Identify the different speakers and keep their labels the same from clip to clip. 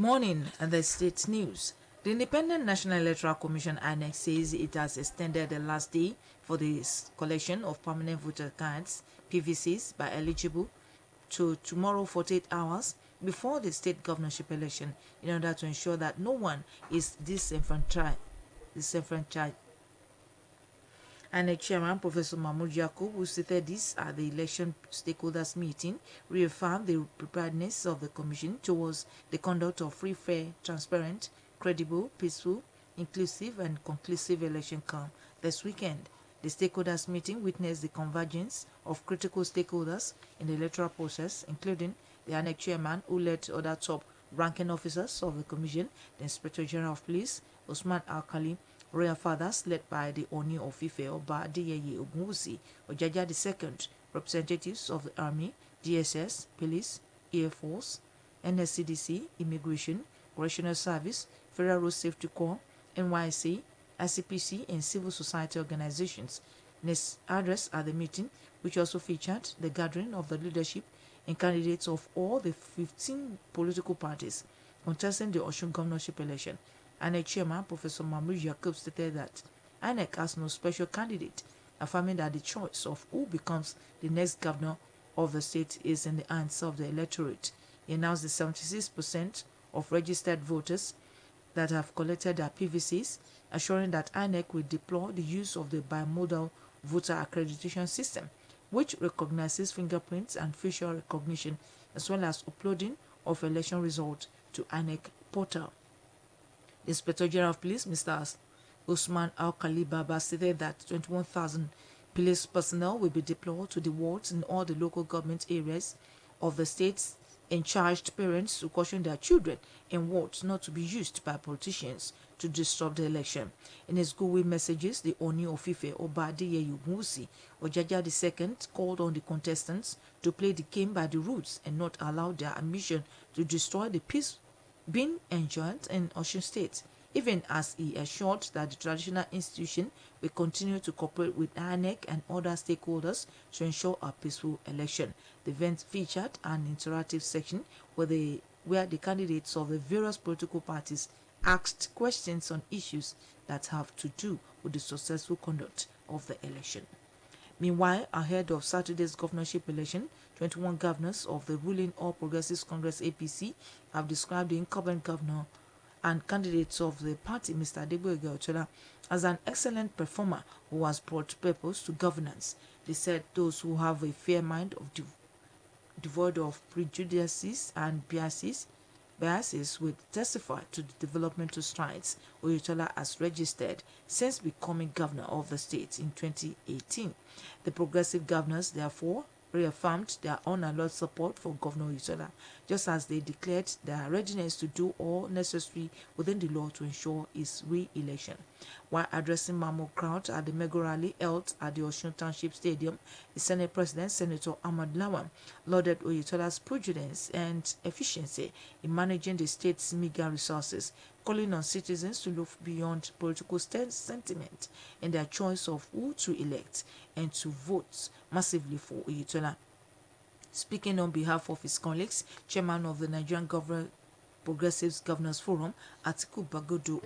Speaker 1: morning, the state news. The Independent National Electoral Commission (INEC) says it has extended the last day for the collection of permanent voter cards (PVCs) by eligible to tomorrow 48 hours before the state governorship election in order to ensure that no one is disenfranchised. INEC Chairman Professor Mahmoud Yakub, who stated this at the election stakeholders meeting, reaffirmed the preparedness of the Commission towards the conduct of free, fair, transparent, credible, peaceful, inclusive, and conclusive election come this weekend. The stakeholders meeting witnessed the convergence of critical stakeholders in the electoral process, including the INEC Chairman, who led other top-ranking officers of the Commission, the Inspector General of Police, Usman Alkali, royal fathers led by the Oni of Ife Oba Adeyeye Ogunwusi Ojaja II, representatives of the Army, DSS, Police, Air Force, NSCDC, Immigration, Correctional Service, Federal Road Safety Corps, NYC, ICPC, and civil society organizations. In his address at the meeting, which also featured the gathering of the leadership and candidates of all the 15 political parties contesting the Osun governorship election, INEC Chairman Professor Mahmoud Yakub stated that INEC has no special candidate, affirming that the choice of who becomes the next governor of the state is in the hands of the electorate. He announced the 76% of registered voters that have collected their PVCs, assuring that INEC will deploy the use of the bimodal voter accreditation system, which recognizes fingerprints and facial recognition, as well as uploading of election results to INEC portal. The Inspector General of Police, Mr. Usman Al-Khali Baba, stated that 21,000 police personnel will be deployed to the wards in all the local government areas of the states and charged parents to caution their children in wards not to be used by politicians to disrupt the election. In his goodwill messages, the Oni of Ife Oba Adeyeye Ogunwusi Ojaja II called on the contestants to play the game by the rules and not allow their ambition to destroy the peace being enjoyed in Osun State, even as he assured that the traditional institution will continue to cooperate with INEC and other stakeholders to ensure a peaceful election. The event featured an interactive section where the candidates of the various political parties asked questions on issues that have to do with the successful conduct of the election. Meanwhile, ahead of Saturday's governorship election, 21 governors of the ruling All Progressives Congress (APC) have described the incumbent governor and candidates of the party, Mr. Adegboyega Otola, as an excellent performer who has brought purpose to governance. They said those who have a fair mind devoid of prejudices and biases will testify to the developmental strides Oyetola has registered since becoming governor of the state in 2018. The progressive governors, therefore, reaffirmed their unalloyed support for Governor Oyetola, just as they declared their readiness to do all necessary within the law to ensure his re-election. While addressing mammoth crowd at the mega rally held at the Osun Township Stadium, the Senate President, Senator Ahmad Lawan, lauded Oyetola's prudence and efficiency in managing the state's meager resources, calling on citizens to look beyond political sentiment in their choice of who to elect and to vote massively for Oyetola. Speaking on behalf of his colleagues, Chairman of the Nigerian Progressives Governors Forum, Atiku Bagudu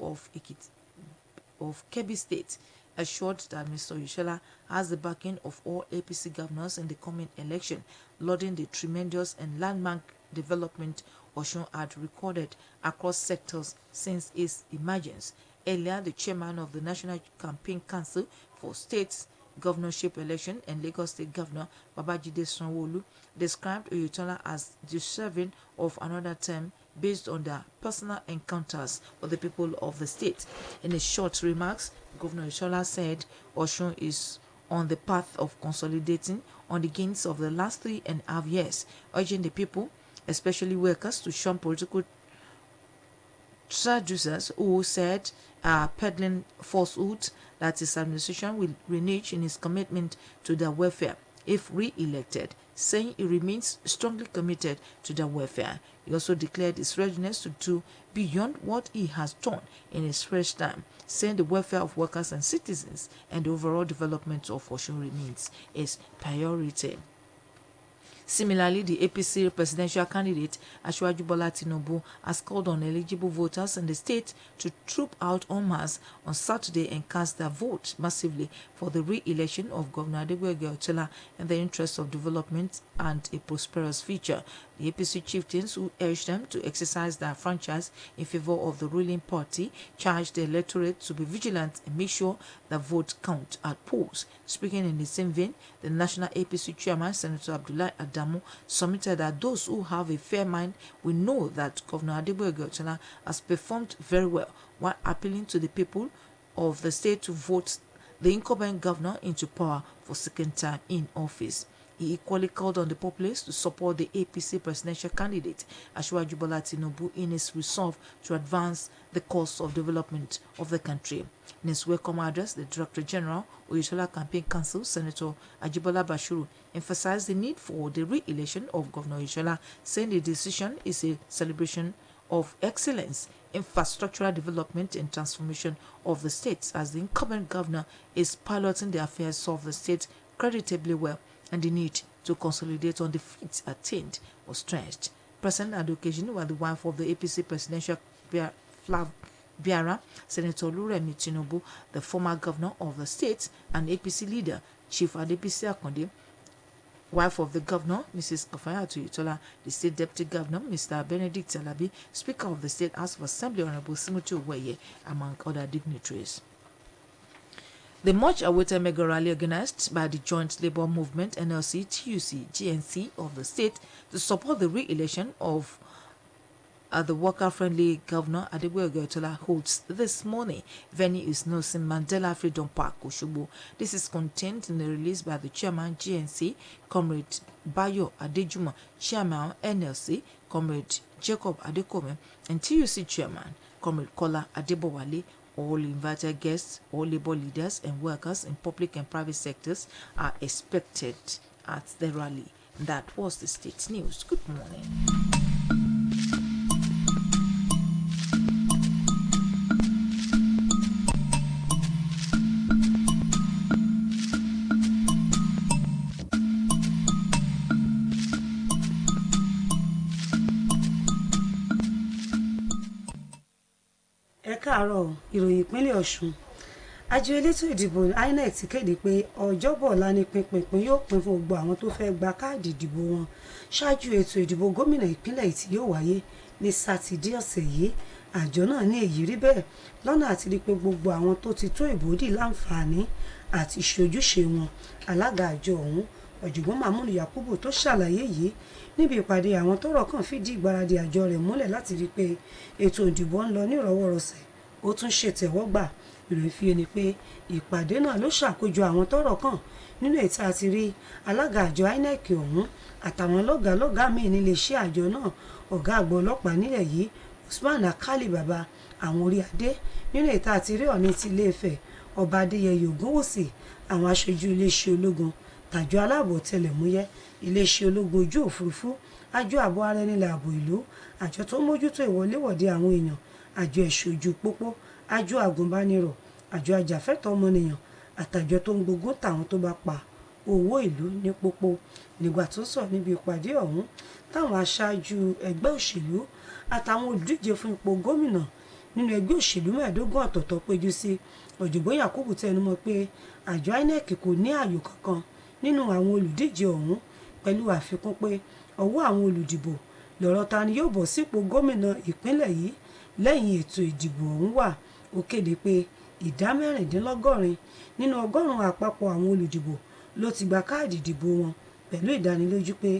Speaker 1: of Kebbi State, assured that Mr. Oyetola has the backing of all APC governors in the coming election, lauding the tremendous and landmark development Osun had recorded across sectors since its emergence. Earlier, the chairman of the National Campaign Council for States Governorship Election and Lagos State Governor Babajide Sanwo-Olu described Oyetola as deserving of another term based on their personal encounters with the people of the state. In his short remarks, Governor Oyetola said Osun is on the path of consolidating on the gains of the last 3.5 years, urging the people, especially workers, to shun political traducers who said peddling falsehood that his administration will renege in his commitment to their welfare if re-elected, saying he remains strongly committed to their welfare. He also declared his readiness to do beyond what he has done in his first time, saying the welfare of workers and citizens and the overall development of Osun remains his priority. Similarly, the APC presidential candidate Asiwaju Bola Tinubu has called on eligible voters in the state to troop out en masse on Saturday and cast their vote massively for the re-election of Governor Adegboyega Otola in the interest of development and a prosperous future. The APC chieftains, who urged them to exercise their franchise in favor of the ruling party, charged the electorate to be vigilant and make sure the vote count at polls. Speaking in the same vein, the National APC chairman, Senator Abdullahi Adamu, submitted that those who have a fair mind will know that Governor Adegboyega Otola has performed very well, while appealing to the people of the state to vote the incumbent governor into power for second time in office. He equally called on the populace to support the APC presidential candidate, Asiwaju Bola Tinubu, in his resolve to advance the cause of development of the country. In his welcome address, the Director General, Oyetola Campaign Council, Senator Ajibola Bashiru, emphasized the need for the re-election of Governor Oyetola, saying the decision is a celebration of excellence, infrastructural development and transformation of the state, as the incumbent governor is piloting the affairs of the state creditably well, and the need to consolidate on the feats attained was stressed. Present at the occasion were the wife of the APC presidential flag bearer, Senator Oluremi Tinubu, the former governor of the state, and APC leader, Chief Adebisi Akonde, wife of the governor, Mrs. Kafayatu Oyetola, the state deputy governor, Mr. Benedict Alabi, Speaker of the State House of Assembly, Honorable Simoti Oweye, among other dignitaries. The much-awaited mega rally organized by the Joint Labour Movement, NLC, TUC, GNC of the state to support the re-election of the worker-friendly Governor Adegboyega Otola holds this morning. Venue is Nelson Mandela Freedom Park, Osogbo. This is contained in a release by the chairman, GNC, Comrade Bayo Adejuma, chairman, NLC, Comrade Jacob Adekome, and TUC chairman, Comrade Kola Adebowale. All invited guests, all labor leaders and workers in public and private sectors are expected at the rally. That was the state news. Good morning.
Speaker 2: Káàárọ̀ ìròyìn ìpínlẹ̀ Ọ̀ṣun. Àjọ elétò ìdìbò INEC ti kéde pé ọjọ́bọ̀ ọ̀la ni pínpín yóò pín fún gbogbo àwọn tó fẹ́ gba káàdì ìdìbò wọn ṣáájú ètò ìdìbò gómìnà ìpínlẹ̀ tí yóò wáyé ní sátidé ọ̀sẹ̀ yìí. Àjọ náà ní èyí rí bẹ́ẹ̀ lọ́nà àti rí pé gbogbo àwọn tó ti tó ìbò dì láǹfààní àti ṣojúṣe wọn. Alága àjọ ọ̀hún, Ọ̀jọ̀gbọ́n Mahmood Yakubu, tó ṣàlàyé yìí níbi ìpàdé àwọn tọ́rọ̀ kàn fìdí ìgbáradì àjọ rẹ̀ múlẹ̀ láti rí pé ètò ìdìbò ń lọ ní ìrọ̀wọ́rọsẹ̀. Ó tún ṣètẹ́wọ́gbà. Ìròyìn fi ni pé ìpàdé náà ló ṣàkójọ àwọn tọ́rọ̀ kàn nínú ètò àti rí alága àjọ INEC ọ̀hún àtàwọn lọ́gàálọ́gàá míì nílé iṣẹ́ àjọ náà, ọ̀gá àgbà ọlọ́pàá nílẹ̀ yìí Usman Akali Baba, àwọn orí adé nínú ètò àti rí Ọọ̀ni ti Ilé-Ifẹ̀ Ọba Adéyẹyè Ògúnwùsì, àwọn aṣojú iléeṣẹ́ ológun, tàjọ aláàbò tẹlẹ̀múyẹ́, iléeṣẹ́ ológun ojú òfurufú, àjọ ààbò ara ẹni làbò ìlú, àjọ tó mójútó ìwọléwọ̀de àwọn èèyàn, àjọ ẹ̀ṣọ́ ojú pópó, àjọ àgùnbánirọ̀, àjọ ajàfẹ́tọ̀ọ́ ọmọnìyàn àtàjọ tó ń gbógun tàwọn tó bá pa owó ìlú ní pópó. Nígbà tó sọ níbi ìpàdé ọ̀hún, táwọn aṣáájú ẹgbẹ́ òṣèlú àtàwọn olùdíje fún ipò gómìnà nínú ẹgbẹ́ òṣèlú 15 ọ̀tọ̀ọ̀tọ̀ péjú sí, Ọ̀jọ̀gbọ́n Yakubu tẹnumọ́ pé àjọ INEC kò ní ààyò kankan nínú àwọn olùdíje ọ̀hún, pẹ̀lú àfikún pé ọwọ́ àwọn olùdìbò lọ̀rọ̀ ta ni yóò bọ́ sípò gómìnà ìpínlẹ̀ yìí lẹ́yìn ètò ìdìbò ọ̀hún wà. Ó kéde pé ìdá 76 nínú 100 àpapọ̀ àwọn olùdìbò ló ti gba káàdì ìdìbò wọn, pẹ̀lú ìdánilójú pé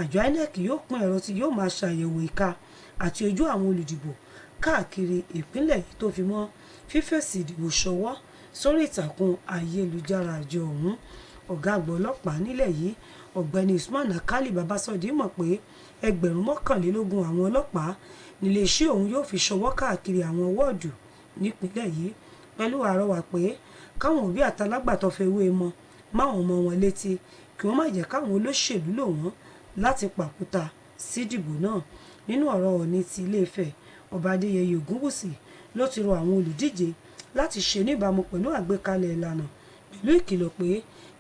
Speaker 2: àjọ INEC yóò pín ẹ̀rọ tí yóò máa ṣàyẹ̀wò ìka àti ojú àwọn olùdìbò káàkiri ìpínlẹ̀ yìí tó fi mọ́ fífèsì ìdìbò ṣọwọ́ sórí ìtàkùn ayélujára àjọ ọ̀hún. Ọ̀gá àgbà ọlọ́pàá nílẹ̀ yìí Ọ̀gbẹ́ni Usman Akali Baba sọ̀dí mọ̀ pé 21,000 àwọn ọlọ́pàá nílé iṣẹ́ òun yóò fi ṣọwọ́ káàkiri àwọn wọ́ọ̀dù nípínlẹ̀ yìí, pẹ̀lú àrọwà pé káwọn òbí àtàlágbàtọ́ fewé mọ́ máwọn ọmọ wọn létí kí wọ́n má jẹ́ káwọn olóṣèlú lò wọ́n láti pàkúta sídìbò náà. Nínú ọ̀rọ̀ Ọọ̀ni ti Ilé-Ifẹ̀ Ọba Adéyẹyè Ògúnwùsì ló ti rọ àwọn olùdíje láti ṣe níbàámu pẹ̀lú àgbékalẹ̀ ìlànà, pẹ̀lú ìkìlọ̀ pé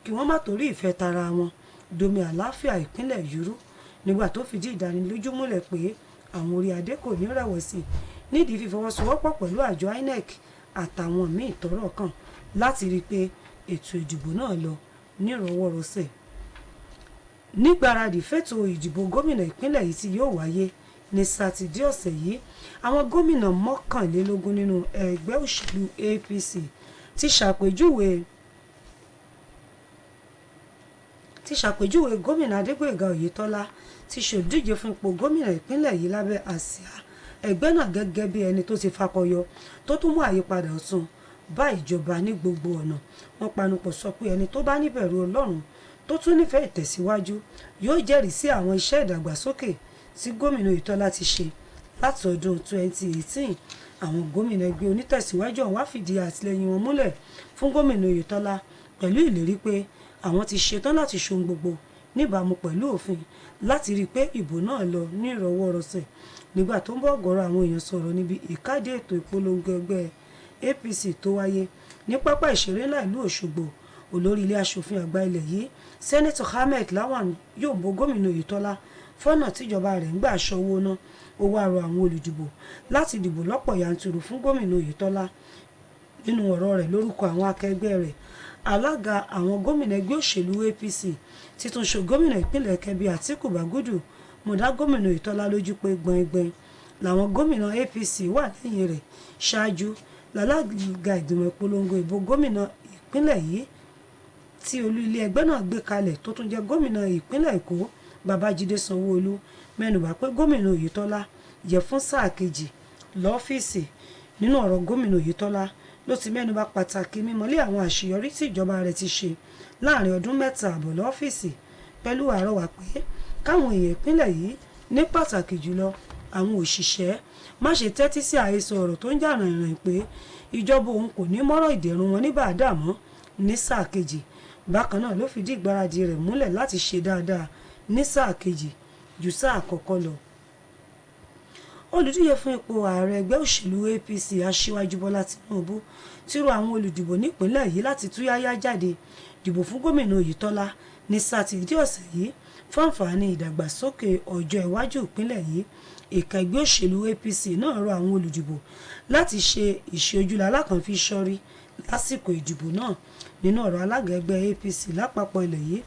Speaker 2: kí wọ́n má torí ìfẹ́ tara wọn domi àlàáfíà ìpínlẹ̀ yúrú nígbà tó fìdí ìdánilójú múlẹ̀ pé àwọn orí adé kò ní rẹ̀wẹ̀sì nídìí fífọwọ́sowọ́pọ̀ pẹ̀lú àjọ INEC àtàwọn míì tọ́rọ̀ kàn láti rí i pé ètò ìdìbò náà lọ nírọ̀wọ́rọsẹ̀. Nígbáradì fẹ́tò ìdìbò gómìnà ìpínlẹ̀ yìí tí yóò wáyé ní sátidé ọ̀sẹ̀ yìí, àwọn gómìnà 21 nínú ẹgbẹ́ òṣèlú APC ti ṣàpèjúwe gómìnà Adégbóyèga Oyètọ́lá tí ṣòdíje fún ipò gómìnà ìpínlẹ̀ yìí lábẹ́ àsíá ẹgbẹ́ náà gẹ́gẹ́ bí ẹni tó ti fakọyọ tó tún mú àyípadà ọ̀tun bá ìjọba ní gbogbo ọ̀nà. Wọ́n panupọ̀ sọ pé ẹni tó bá níbẹ̀rù Ọlọ́run tó tún nífẹ̀ẹ́ ìtẹ̀síwájú yóò jẹ́rìí sí àwọn iṣẹ́ ìdàgbàsókè tí gómìnà Oyètọ́lá ti ṣe láti ọdún 2018. Àwọn gómìnà ẹgbẹ́ onítẹ̀síwájú ọ̀hún wá fìdí àtìlẹ́yìn wọn múlẹ̀ fún gómìnà Oyètọ́lá pẹ̀lú ìlérí pé àwọn ti ṣetán láti ṣohun gbogbo níbàámu pẹ̀lú òfin láti rí i pé ìbò náà lọ ní ìrọ̀wọ́rọsẹ̀. Nígbà tó ń bọ́ ọ̀gọ̀rọ̀ àwọn èèyàn sọ̀rọ̀ níbi ìkéde ètò ìpolongo ẹgbẹ́ APC tó wáyé ní pápá ìṣeré ńlá ìlú Òṣogbo, olórí ilé aṣòfin àgbà ilẹ̀ yìí Sẹ́nẹ́tọ̀ Ahmed Lawan yóò bó gómìnà Oyètọ́lá fọ́nà tíjọba rẹ̀ ń gbà ṣọwọ́ ná. Ó wá rọ àwọn olùdìbò láti dìbò lọ́pọ̀ yanturu fún gómìnà Oyètọ́lá. Nínú ọ̀rọ̀ rẹ̀ lórúkọ àwọn akẹgbẹ́ rẹ̀, alága àwọn gómìnà ẹgbẹ́ òṣèlú APC títún ṣe gómìnà ìpínlẹ̀ Kebbi Àtíkù Bàgúdù mo dá gómìnà Oyètọ́lá lójú pé gbọ̀ngbọ̀n làwọn gómìnà APC wà lẹ́yìn rẹ̀. Ṣáájú lálága ìgbìmọ̀ ìpolongo ìbò gómìnà ìpínlẹ̀ yìí tí olú ilé ẹgbẹ́ náà gbé kalẹ̀ tó tún jẹ́ gómìnà ìpínlẹ̀ Èkó Babájídé Sanwó-Olú mẹ́nubà pé gómìnà Oyètọ́lá yẹ fún sáà kejì lọ́fíìsì. Nínú ọ̀rọ̀ gómìnà Oyètọ́lá ló ti mẹ́nubà pàtàkì mímọ́lé àwọn àṣeyọrí tí ìjọba rẹ̀ ti ṣe láàrin ọdún 3 àbọ̀ lọ́fíìsì pẹ̀lú àrọwà pé káwọn èèyàn ìpínlẹ̀ yìí ní pàtàkì jùlọ àwọn òṣìṣẹ́ má ṣe tẹ́tí sí àhesọ ọ̀rọ̀ tó ń jà rìnrìn pé ìjọba òun kò ní mọ́rọ̀ ìdẹ̀rùn wọn ní bàdàmọ́ ní sáà kejì. Bákan náà ló fìdí ìgbáradì rẹ̀ múlẹ̀ láti ṣe dáadáa ní sáà kejì ju sáà àkọ́kọ́ lọ. Olùdíje fún ipò ààrẹ ẹgbẹ́ òṣèlú APC Aṣíwájú Bọ́lá Tinubu ti rọ àwọn olùdìbò nípìnlẹ̀ yìí láti túyáyá jáde dìbò fún gómìnà Oyètọ́lá ní sátidé ọ̀sẹ̀ yìí fún àǹfààní ìdàgbàsókè ọjọ́ iwájú ìpínlẹ̀ yìí. Ẹ̀ka ẹgbẹ́ òṣèlú APC náà rọ àwọn olùdìbò láti ṣe ìṣojúlá alákànfí sọ́rí lásìkò ìdìbò náà. Nínú ọ̀rọ̀ alága ẹgbẹ́ APC lápapọ̀ ilẹ̀ yìí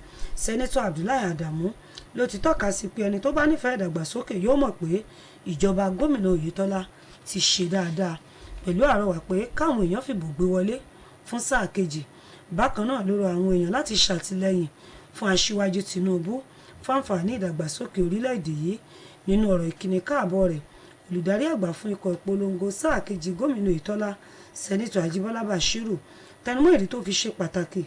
Speaker 2: Sẹ́nẹ́tọ̀ Abdullahi Adamu ló ti tọ́ka sí pé ẹni tó bá nífẹ̀ẹ́ ìdàgbàsókè yóò mọ̀ pé ìjọba gómìnà Oyètọ́lá ti ṣe dáadáa pẹ̀lú àrọwà pé káwọn èèyàn fìbò gbé wọlé fún sáà kejì. Bákan náà ló rọ àwọn èèyàn láti ṣàtìlẹ́yìn fún Aṣíwájú Tinubu fún àǹfààní ìdàgbàsókè orílẹ̀-èdè yìí. Nínú ọ̀rọ̀ ìkíni káàbọ̀ rẹ̀, olùdarí àgbà fún ikọ̀ ìpolongo sáà kejì gómìnà Oyètọ́lá Sẹ́nẹ́tọ̀ Ajíbọ́lá Bàṣírù tẹnumọ́ ìdí tó fi ṣe pàtàkì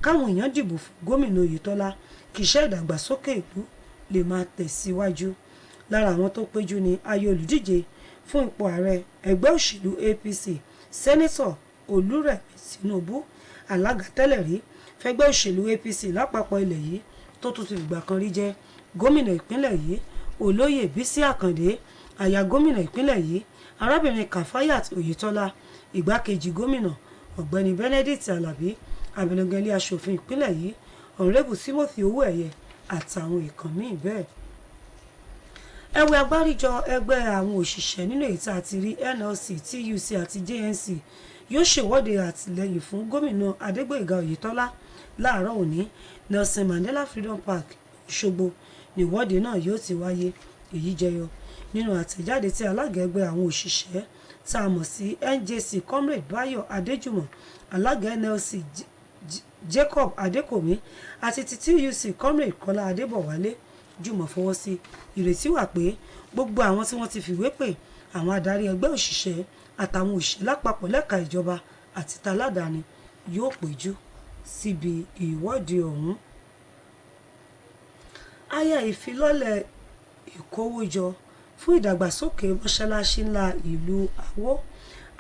Speaker 2: káwọn èèyàn dìbò fún gómìnà Oyètọ́lá kí iṣẹ́ ìdàgbàsókè ìlú lè máa tẹ̀síwájú. Lára àwọn tó péjú ni ayé olùdíje fún ipò ààrẹ ẹgbẹ́ òṣèlú APC Sẹ́nẹ́tọ̀ Olúrẹ̀mí Tinubu, alága tẹ́lẹ̀ rí fẹ́gbẹ́ òṣèlú APC lápapọ̀ ilẹ̀ yìí tó tún ti fìgbà kan rí jẹ́ gómìnà ìpínlẹ̀ yìí Olóyè Bísí Àkàndé, aya gómìnà ìpínlẹ̀ yìí arábìnrin Kafayat Oyètọ́lá, ìgbákejì gómìnà ọ̀gbẹ́ni Benedict Alabi, abẹnugan ilé aṣòfin ìpínlẹ̀ yìí ọ̀rẹ́bù Timothy Owóẹ̀yẹ àtàwọn ìkàn míì bẹ́ẹ̀. Ẹ̀wẹ̀ agbáríjọ ẹgbẹ́ àwọn òṣìṣẹ́ nínú èyí tá a ti rí NLC, TUC àti JNC yóò ṣèwọ́de àtìlẹ́yìn fún gómìnà Adégbóyèga Oyètọ́lá láàárọ̀ òní Nelson Mandela Freedom Park Òṣogbo níwọ́de náà yóò ti wáyé. Èyí jẹyọ nínú àtẹ̀jáde tí alága ẹgbẹ́ àwọn òṣìṣẹ́ tá a mọ̀ sí NJC Comrade Báyọ̀ Adéjùmọ̀, alága NLC Jacob Adékòmí àti ti TUC Comrade Kọ́lá Adébọ̀wálé jùmọ̀ fọwọ́ sí. Ìrètí wà pé gbogbo àwọn tí wọ́n ti fìwé pè, àwọn adarí ẹgbẹ́ òṣìṣẹ́ àtàwọn òṣìṣẹ́ lápapọ̀ lẹ́ka ìjọba àti taládàáni yóò péjú síbi ìwọ́de ọ̀hún. Aya ìfilọ́lẹ̀ ìkówójọ fún ìdàgbàsókè mọ́ṣáláṣí ńlá ìlú Àwó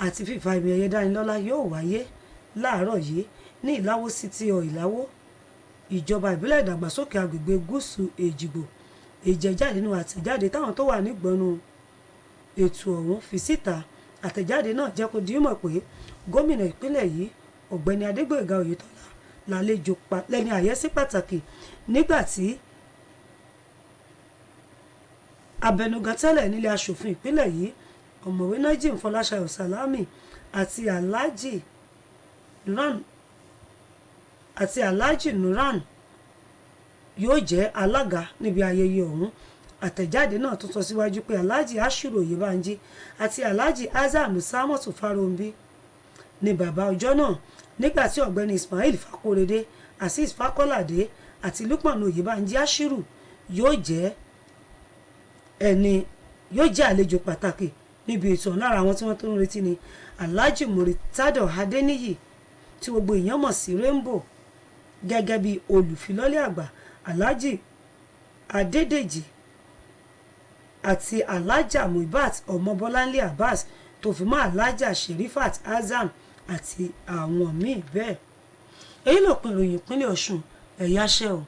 Speaker 2: àti fífa ìmì ẹ̀yẹ dánilọ́lá yóò wáyé láàárọ̀ yìí ní Ìláwó City Hall Ìláwó, ìjọba ìbílẹ̀ ìdàgbàsókè agbègbè gúúsù Èjìgbò. Ìjẹ́jáde nínú àtẹ̀jáde táwọn tó wà nígbọnú ètò ọ̀hún fi síta. Àtẹ̀jáde náà jẹ́ kó di mọ̀ pé gómìnà ìpínlẹ̀ yìí ọ̀gbẹ́ni Adégbóyèga Oyètọ́lá lálejò lẹ́ni àyẹ́sí pàtàkì nígbà tí abẹnugan tẹ́lẹ̀ nílé aṣòfin ìpínlẹ̀ yìí ọ̀mọ̀wé Najim Fọláṣayọ̀ Sàlámì àti Alhaji Nuran yóò jẹ́ alága níbi ayẹyẹ ọ̀hún. Àtẹ̀jáde náà tún sọ síwájú pé Alhaji Ashiru Oyèbánjí àti Alhaji Azam Samotu Farombi ni bàbá ọjọ́ náà nígbà tí ọ̀gbẹ́ni Ismail Fakorede Azeez Fakolade àti Lukman Oyèbánjí Ashiru yóò jẹ́ àlejò pàtàkì níbi ètò lára àwọn tí wọ́n tó ń retí ni Alhaji Muritado Adeniyi tí gbogbo èèyàn mọ̀ sí Rainbow gẹ́gẹ́ bí olùfilọ́lẹ̀ àgbà, Alhaji Adédèjì àti Alhaja Muibat Ọmọbọ́láńlé Abbas tó fi mọ́ Alhaja Sherifat Azam àti àwọn míì bẹ́ẹ̀. Èyí ló pin ìròyìn ìpínlẹ̀ Ọ̀ṣun ẹ̀yáṣẹ́ o.